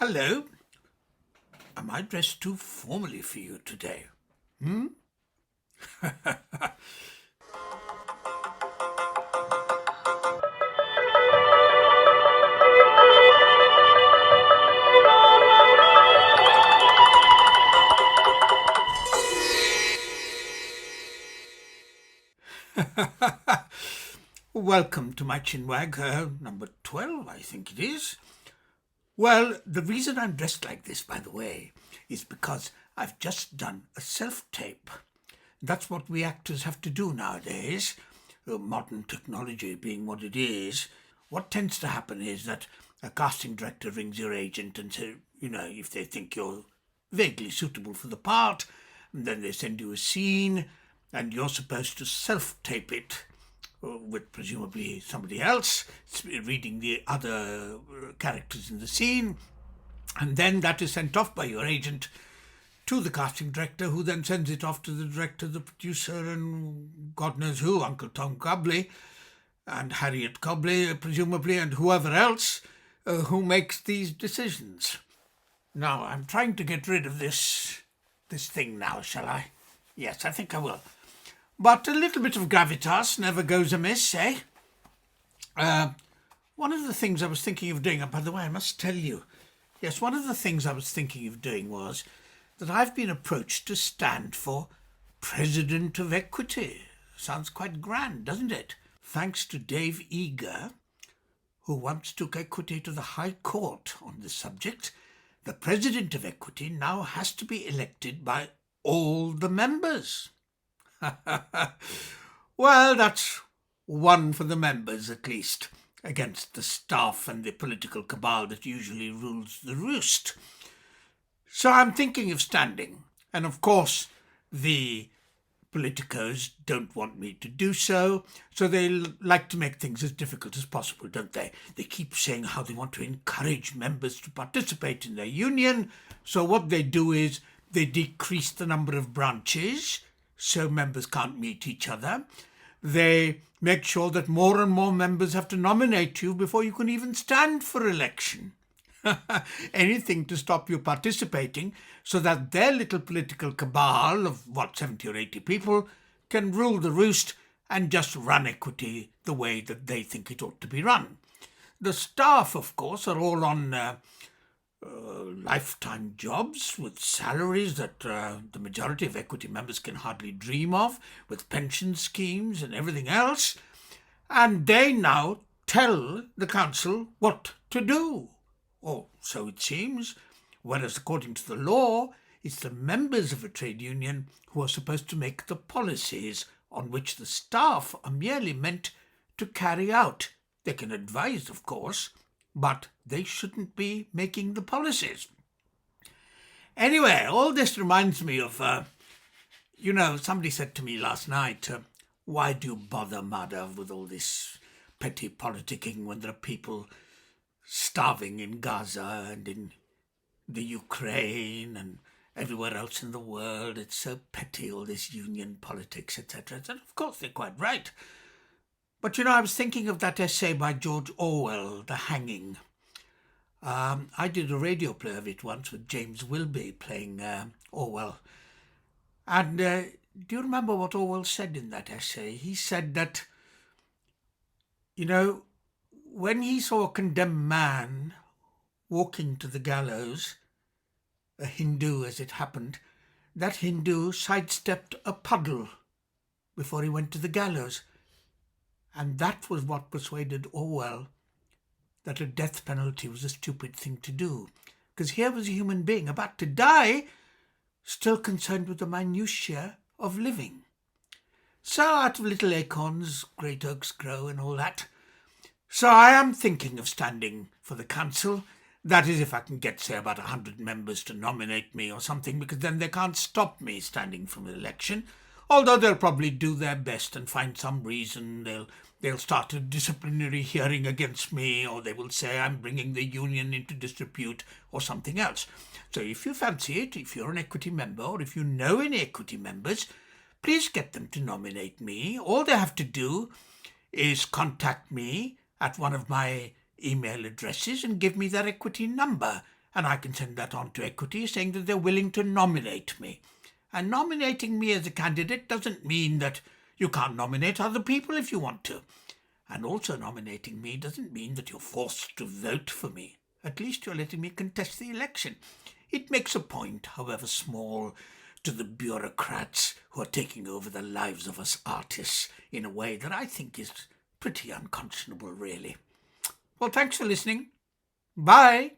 Hello. Am I dressed too formally for you today? Welcome to my chinwag, number 12, I think it is. Well, the reason I'm dressed like this, by the way, is because I've just done a self-tape. That's what we actors have to do nowadays, modern technology being what it is. What tends to happen is that a casting director rings your agent and says, if they think you're vaguely suitable for the part, and then they send you a scene, and you're supposed to self-tape it with presumably somebody else reading the other characters in the scene, and then that is sent off by your agent to the casting director, who then sends it off to the director, the producer, and God knows who, Uncle Tom Cobley, and Harriet Cobley, presumably, and whoever else who makes these decisions. Now, I'm trying to get rid of this thing now, shall I? Yes, I think I will. But a little bit of gravitas never goes amiss, eh? One of the things I was thinking of doing, and by the way, I must tell you, yes, one of the things I was thinking of doing was that I've been approached to stand for President of Equity. Sounds quite grand, doesn't it? Thanks to Dave Eager, who once took Equity to the High Court on this subject, the President of Equity now has to be elected by all the members. Well, that's one for the members, at least, against the staff and the political cabal that usually rules the roost. So I'm thinking of standing, and of course the politicos don't want me to do so, so they like to make things as difficult as possible, don't they? They keep saying how they want to encourage members to participate in their union, so what they do is they decrease the number of branches, so members can't meet each other. They make sure that more and more members have to nominate you before you can even stand for election. Anything to stop you participating so that their little political cabal of, 70 or 80 people can rule the roost and just run Equity the way that they think it ought to be run. The staff, of course, are all on lifetime jobs with salaries that the majority of Equity members can hardly dream of, with pension schemes and everything else, and they now tell the council what to do. Or so it seems, whereas according to the law, it's the members of a trade union who are supposed to make the policies on which the staff are merely meant to carry out. They can advise, of course, but they shouldn't be making the policies. Anyway, all this reminds me of, somebody said to me last night, why do you bother, Madhav, with all this petty politicking when there are people starving in Gaza and in the Ukraine and everywhere else in the world? It's so petty, all this union politics, etc. And of course, they're quite right. But, I was thinking of that essay by George Orwell, The Hanging. I did a radio play of it once with James Wilby playing Orwell. And do you remember what Orwell said in that essay? He said that, when he saw a condemned man walking to the gallows, a Hindu as it happened, that Hindu sidestepped a puddle before he went to the gallows. And that was what persuaded Orwell that a death penalty was a stupid thing to do. Because here was a human being about to die, still concerned with the minutiae of living. So out of little acorns, great oaks grow and all that. So I am thinking of standing for the council. That is, if I can get, say, about 100 members to nominate me or something, because then they can't stop me standing from an election. Although they'll probably do their best and find some reason. They'll start a disciplinary hearing against me, or they will say I'm bringing the union into disrepute or something else. So if you fancy it, if you're an Equity member, or if you know any Equity members, please get them to nominate me. All they have to do is contact me at one of my email addresses and give me their Equity number, And I can send that on to Equity saying that they're willing to nominate me. And nominating me as a candidate doesn't mean that you can't nominate other people if you want to. And also nominating me doesn't mean that you're forced to vote for me. At least you're letting me contest the election. It makes a point, however small, to the bureaucrats who are taking over the lives of us artists in a way that I think is pretty unconscionable, really. Well, thanks for listening. Bye.